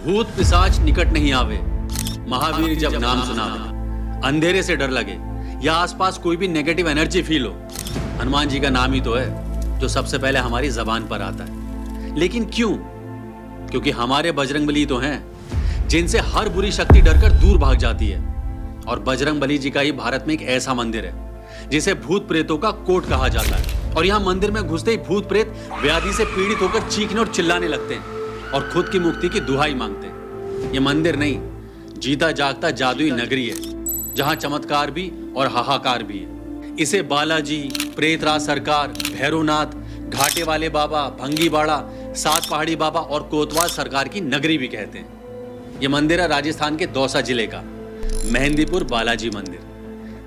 भूत पिशाच निकट नहीं आवे, महावीर जब नाम सुनावे। अंधेरे से डर लगे या आसपास कोई भी नेगेटिव एनर्जी फील हो, हनुमान जी का नाम ही तो है जो सबसे पहले हमारी जबान पर आता है। लेकिन क्यों? क्योंकि हमारे बजरंगबली तो हैं जिनसे हर बुरी शक्ति डरकर दूर भाग जाती है। और बजरंगबली जी का ही भारत में एक ऐसा मंदिर है जिसे भूत प्रेतों का कोट कहा जाता है। और यहाँ मंदिर में घुसते ही भूत प्रेत व्याधि से पीड़ित होकर चीखने और चिल्लाने लगते हैं और खुद की मुक्ति की दुहाई मांगते हैं। ये मंदिर नहीं, जीता जागता जादुई नगरी है जहां चमत्कार भी और हाहाकार भी है। इसे बालाजी, प्रेतराज सरकार, भैरवनाथ, घाटे वाले बाबा, भंगीबाड़ा, सात पहाड़ी बाबा और कोतवाल सरकार की नगरी भी कहते हैं। यह मंदिर है राजस्थान के दौसा जिले का मेहंदीपुर बालाजी मंदिर।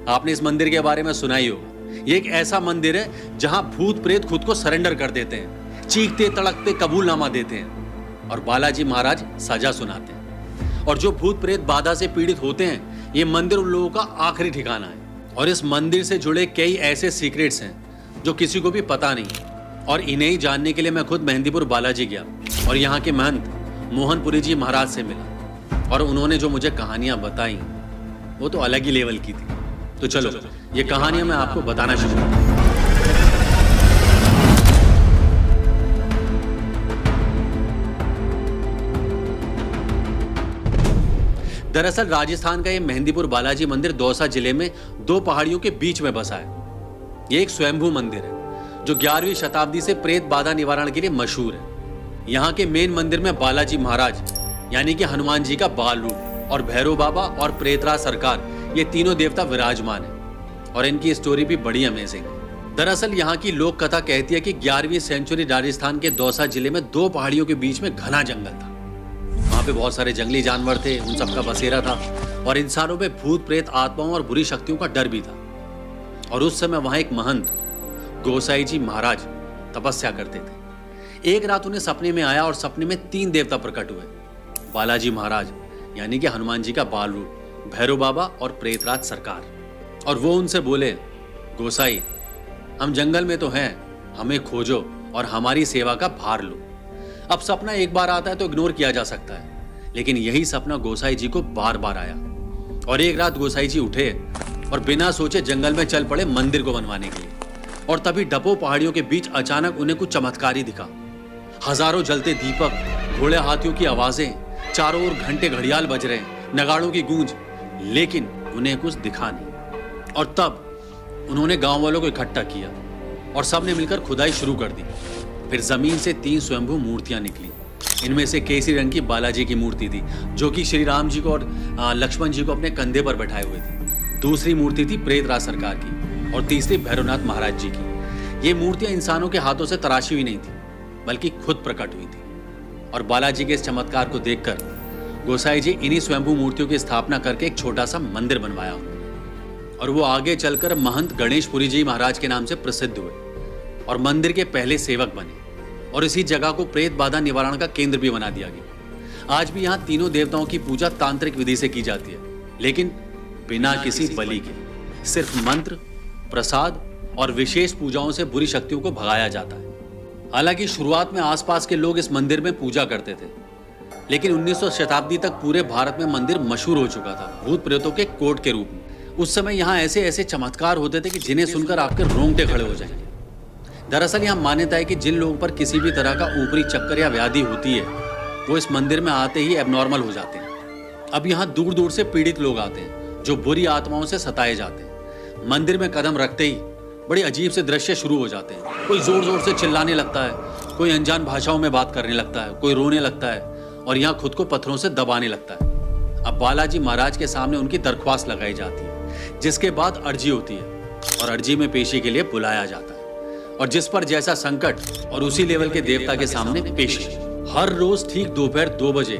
आपने इस मंदिर के बारे में सुना ही होगा। ये एक ऐसा मंदिर है जहां भूत प्रेत खुद को सरेंडर कर देते हैं, चीखते तड़कते कबूलनामा देते हैं और बालाजी महाराज सजा सुनाते हैं। और जो भूत प्रेत बाधा से पीड़ित होते हैं, ये मंदिर उन लोगों का आखिरी ठिकाना है। और इस मंदिर से जुड़े कई ऐसे सीक्रेट्स हैं जो किसी को भी पता नहीं। और इन्हें ही जानने के लिए मैं खुद मेहंदीपुर बालाजी गया और यहाँ के महंत मोहनपुरी जी महाराज से मिला। और उन्होंने जो मुझे कहानियां बताई वो तो अलग ही लेवल की थी। तो चलो ये कहानियां मैं आपको बताना शुरू करता हूं। दरअसल राजस्थान का ये मेहंदीपुर बालाजी मंदिर दौसा जिले में दो पहाड़ियों के बीच में बसा है। ये एक स्वयंभू मंदिर है जो 11वीं शताब्दी से प्रेत बाधा निवारण के लिए मशहूर है। यहाँ के मेन मंदिर में बालाजी महाराज यानी कि हनुमान जी का बाल रूप और भैरव बाबा और प्रेतराज सरकार, ये तीनों देवता विराजमान है। और इनकी स्टोरी भी बड़ी अमेजिंग है। दरअसल यहाँ की लोक कथा कहती है कि 11वीं सेंचुरी राजस्थान के दौसा जिले में दो पहाड़ियों के बीच में घना जंगल था। वहां पे बहुत सारे जंगली जानवर थे, उन सबका बसेरा था और इंसानों में भूत प्रेत आत्माओं और बुरी शक्तियों का डर भी था। और उस समय वहां एक महंत गोसाई जी महाराज तपस्या करते थे। एक रात उन्हें सपने में आया और सपने में 3 देवता प्रकट हुए, बालाजी महाराज यानी कि हनुमान जी का बाल रूप, भैरव बाबा और प्रेतराज सरकार। और वो उनसे बोले, गोसाई हम जंगल में तो हैं, हमें खोजो और हमारी सेवा का भार लो। अब सपना एक बार आता है तो इग्नोर किया जा सकता है, लेकिन यही सपना गोसाई जी को बार बार आया। और एक रात गोसाई जी उठे और बिना सोचे जंगल में चल पड़े मंदिर को बनवाने के लिए। और तभी डपो पहाड़ियों के बीच अचानक उन्हें कुछ चमत्कारी दिखा। हजारों जलते दीपक, घोड़े हाथियों की आवाजें, चारों ओर घंटे घड़ियाल बज रहे, नगाड़ों की गूंज, लेकिन उन्हें कुछ दिखा नहीं। और तब उन्होंने गांव वालों को इकट्ठा किया और सबने मिलकर खुदाई शुरू कर दी। फिर जमीन से 3 स्वयंभू मूर्तियां निकली। इनमें से केसरी रंग की बालाजी की मूर्ति थी जो कि श्री राम जी को और लक्ष्मण जी को अपने कंधे पर बैठाए हुए थे। दूसरी मूर्ति थी प्रेतराज सरकार की और तीसरी भैरवनाथ महाराज जी की। ये मूर्तियां इंसानों के हाथों से तराशी हुई नहीं थी, बल्कि खुद प्रकट हुई थी। और बालाजी के इस चमत्कार को देखकर गोसाई जी इन्हीं स्वयंभू मूर्तियों की स्थापना करके एक छोटा सा मंदिर बनवाया उन्होंने। और वो आगे चलकर महंत गणेशपुरी जी महाराज के नाम से प्रसिद्ध हुए और मंदिर के पहले सेवक बने। और इसी जगह को प्रेत बाधा निवारण का केंद्र भी बना दिया गया। आज भी यहाँ तीनों देवताओं की पूजा तांत्रिक विधि से की जाती है, लेकिन बिना किसी बलि के। सिर्फ मंत्र, प्रसाद और विशेष पूजाओं से बुरी शक्तियों को भगाया जाता है। हालांकि शुरुआत में आसपास के लोग इस मंदिर में पूजा करते थे, लेकिन 19वीं शताब्दी तक पूरे भारत में मंदिर मशहूर हो चुका था भूत प्रेतों के कोट के रूप में। उस समय यहाँ ऐसे ऐसे चमत्कार होते थे कि जिन्हें सुनकर आपके रोंगटे खड़े हो जाएंगे। दरअसल यह मान्यता है कि जिन लोगों पर किसी भी तरह का ऊपरी चक्कर या व्याधि होती है, वो इस मंदिर में आते ही एबनॉर्मल हो जाते हैं। अब यहाँ दूर दूर से पीड़ित लोग आते हैं जो बुरी आत्माओं से सताए जाते हैं। मंदिर में कदम रखते ही बड़े अजीब से दृश्य शुरू हो जाते हैं। कोई जोर जोर से चिल्लाने लगता है, कोई अनजान भाषाओं में बात करने लगता है, कोई रोने लगता है और यहाँ खुद को पत्थरों से दबाने लगता है। अब बालाजी महाराज के सामने उनकी दरख्वास्त लगाई जाती है, जिसके बाद अर्जी होती है और अर्जी में पेशी के लिए बुलाया जाता है। और जिस पर जैसा संकट और उसी लेवल के देवता के सामने पेशी। हर रोज ठीक दोपहर 2 बजे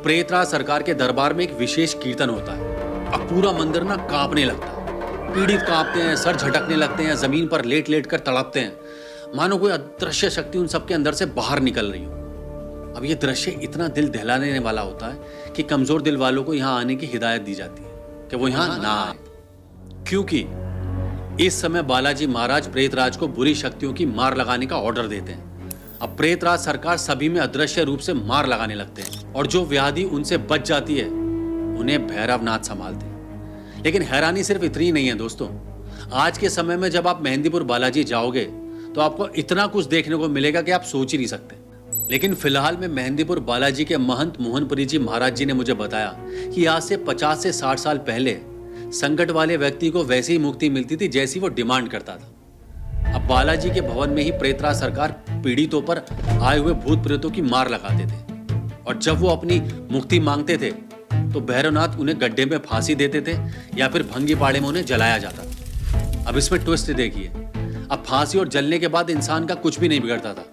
प्रेतराज सरकार के दरबार में एक विशेष कीर्तन होता है। अब पूरा मंदिर ना कांपने लगता है। पीड़ित कांपते हैं, सर झटकने लगते हैं, जमीन पर लेट लेट कर तड़पते हैं, मानो कोई अदृश्य शक्ति उन सबके अंदर से बाहर निकल रही हो। अब ये दृश्य इतना दिल दहलाने वाला होता है कि कमजोर दिल वालों को यहाँ आने की हिदायत दी जाती है कि वो यहाँ ना आए, क्योंकि इस समय बालाजी महाराज प्रेतराज को बुरी शक्तियों की मार लगाने का ऑर्डर देते हैं। अब प्रेतराज सरकार सभी में अदृश्य रूप से मार लगाने लगते हैं और जो व्याधि उनसे बच जाती है उन्हें भैरवनाथ संभालते हैं। लेकिन हैरानी सिर्फ इतनी ही नहीं है दोस्तों, आज के समय में जब आप मेहंदीपुर बालाजी जाओगे तो आपको इतना कुछ देखने को मिलेगा कि आप सोच ही नहीं सकते। लेकिन फिलहाल में मेहंदीपुर बालाजी के महंत मोहनपुरी जी महाराज जी ने मुझे बताया कि आज से 50 से 60 साल पहले संकट वाले व्यक्ति को वैसी ही मुक्ति मिलती थी जैसी वो डिमांड करता था। अब बालाजी के भवन में ही प्रेतराज सरकार पीड़ितों पर आए हुए भूत प्रेतों की मार लगाते थे और जब वो अपनी मुक्ति मांगते थे तो भैरवनाथ उन्हें गड्ढे में फांसी देते थे या फिर भंगी पाड़े में उन्हें जलाया जाता था। अब इसमें ट्विस्ट देखिए, अब फांसी और जलने के बाद इंसान का कुछ भी नहीं बिगड़ता था,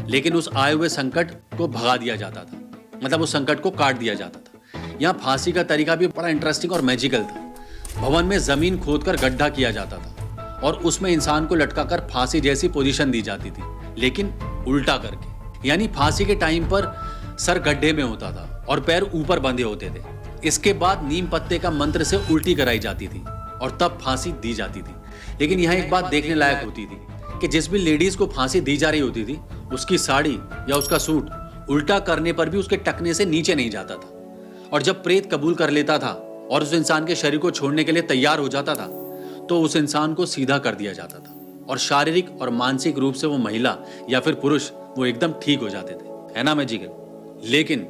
लेकिन उस आए हुए संकट को भगा दिया जाता था, मतलब उस संकट को काट दिया जाता था। यहाँ फांसी का तरीका भी बड़ा इंटरेस्टिंग और मैजिकल था। भवन में जमीन खोदकर गड्ढा किया जाता था और उसमें इंसान को लटकाकर फांसी जैसी पोजीशन दी जाती थी, लेकिन उल्टा करके। यानी फांसी के टाइम पर सर गड्ढे में होता था और पैर ऊपर बंधे होते थे। इसके बाद नीम पत्ते का मंत्र से उल्टी कराई जाती थी और तब फांसी दी जाती थी। लेकिन यहाँ एक बात देखने लायक होती थी कि जिस भी लेडीज को फांसी दी जा रही होती थी उसकी साड़ी या उसका सूट उल्टा करने पर भी उसके टखने से नीचे नहीं जाता था। और जब प्रेत कबूल कर लेता था और उस इंसान के शरीर को छोड़ने के लिए तैयार हो जाता था तो उस इंसान को सीधा कर दिया जाता था और शारीरिक और मानसिक रूप से वो महिला या फिर पुरुष वो एकदम ठीक हो जाते थे, है ना मैजिकल। लेकिन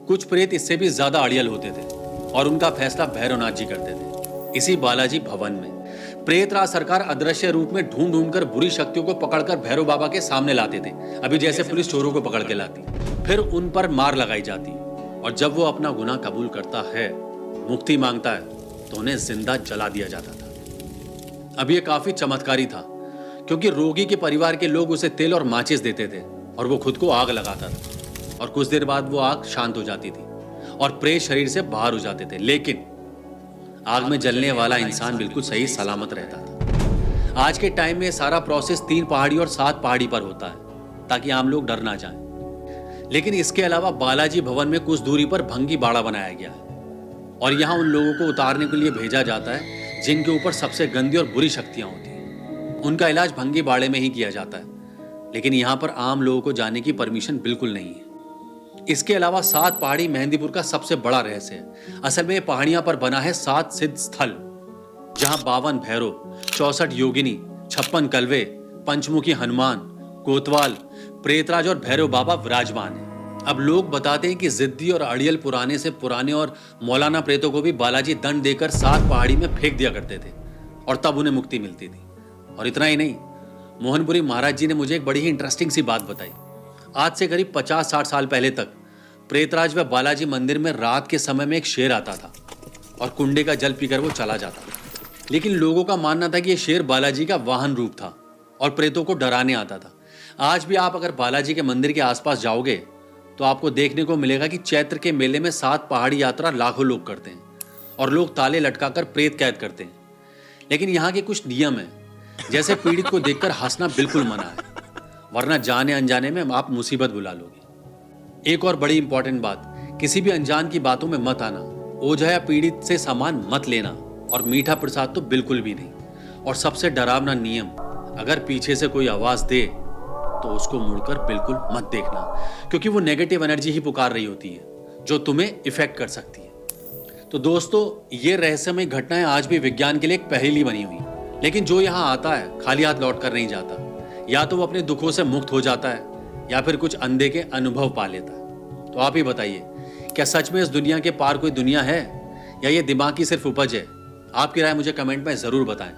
कुछ प्रेत इससे भी ज्यादा अड़ियल होते थे और उनका फैसला भैरवनाथ जी करते थे। इसी बालाजी भवन में प्रेतराज सरकार अदृश्य रूप में ढूंढ ढूंढ कर बुरी शक्तियों को पकड़कर भैरव बाबा के सामने लाते थे, अभी जैसे पुलिस चोरों को पकड़ के लाती। फिर उन पर मार लगाई जाती और जब वो अपना गुनाह कबूल करता है, मुक्ति मांगता है, तो उन्हें जिंदा जला दिया जाता था। अब ये काफी चमत्कारी था क्योंकि रोगी के परिवार के लोग उसे तेल और माचिस देते थे और वो खुद को आग लगाता था और कुछ देर बाद वो आग शांत हो जाती थी और प्रेत शरीर से बाहर हो जाते थे। लेकिन आग में जलने वाला इंसान बिल्कुल सही सलामत रहता था। आज के टाइम में सारा प्रोसेस 3 पहाड़ी और 7 पहाड़ी पर होता है ताकि आम लोग डर ना जाएं। लेकिन इसके अलावा बालाजी भवन में कुछ दूरी पर भंगी बाड़ा बनाया गया है और यहाँ उन लोगों को उतारने के लिए भेजा जाता है जिनके ऊपर सबसे गंदी और बुरी शक्तियां होती हैं। उनका इलाज भंगी बाड़े में ही किया जाता है, लेकिन यहाँ पर आम लोगों को जाने की परमिशन बिल्कुल नहीं है। इसके अलावा 7 पहाड़ी मेहंदीपुर का सबसे बड़ा रहस्य है। असल में ये पहाड़ियां पर बना है 7 सिद्ध स्थल, जहां 52 भैरव, 64 योगिनी, 56 कलवे, पंचमुखी हनुमान, कोतवाल, प्रेतराज और भैरव बाबा विराजमान है। अब लोग बताते हैं कि जिद्दी और अड़ियल पुराने से पुराने और मौलाना प्रेतों को भी बालाजी दंड देकर 7 पहाड़ी में फेंक दिया करते थे और तब उन्हें मुक्ति मिलती थी। और इतना ही नहीं, मोहनपुरी महाराज जी ने मुझे एक बड़ी ही इंटरेस्टिंग सी बात बताई। आज से करीब 50-60 साल पहले तक प्रेतराज व बालाजी मंदिर में रात के समय में एक शेर आता था और कुंडे का जल पीकर वो चला जाता था। लेकिन लोगों का मानना था कि ये शेर बालाजी का वाहन रूप था और प्रेतों को डराने आता था। आज भी आप अगर बालाजी के मंदिर के आसपास जाओगे तो आपको देखने को मिलेगा कि चैत्र के मेले में 7 पहाड़ी यात्रा लाखों लोग करते हैं और लोग ताले लटकाकर प्रेत कैद करते हैं। लेकिन यहाँ के कुछ नियम है, जैसे पीड़ित को देखकर हंसना बिल्कुल मना है, वरना जाने अनजाने में आप मुसीबत बुला लोगे। एक और बड़ी इंपॉर्टेंट बात, किसी भी अनजान की बातों में मत आना, ओझा या पीड़ित से सामान मत लेना और मीठा प्रसाद तो बिल्कुल भी नहीं। और सबसे डरावना नियम, अगर पीछे से कोई आवाज दे तो उसको मुड़कर बिल्कुल मत देखना, क्योंकि वो नेगेटिव एनर्जी ही पुकार रही होती है जो तुम्हें इफेक्ट कर सकती है। तो दोस्तों, ये रहस्यमय घटनाएं आज भी विज्ञान के लिए एक पहेली बनी हुई, लेकिन जो यहाँ आता है खाली हाथ लौट कर नहीं जाता। या तो वो अपने दुखों से मुक्त हो जाता है या फिर कुछ अनदेखे अनुभव पा लेता है। तो आप ही बताइए, क्या सच में इस दुनिया के पार कोई दुनिया है या ये दिमाग की सिर्फ उपज है? आपकी राय मुझे कमेंट में जरूर बताएं।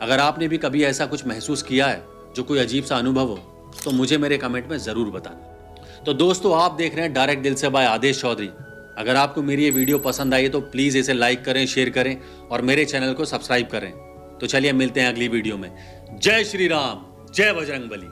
अगर आपने भी कभी ऐसा कुछ महसूस किया है, जो कोई अजीब सा अनुभव हो, तो मुझे मेरे कमेंट में जरूर बताना। तो दोस्तों, आप देख रहे हैं डायरेक्ट दिल से बाय आदेश चौधरी। अगर आपको मेरी ये वीडियो पसंद आई है तो प्लीज इसे लाइक करें, शेयर करें और मेरे चैनल को सब्सक्राइब करें। तो चलिए मिलते हैं अगली वीडियो में। जय श्री राम, जय बजरंगबली।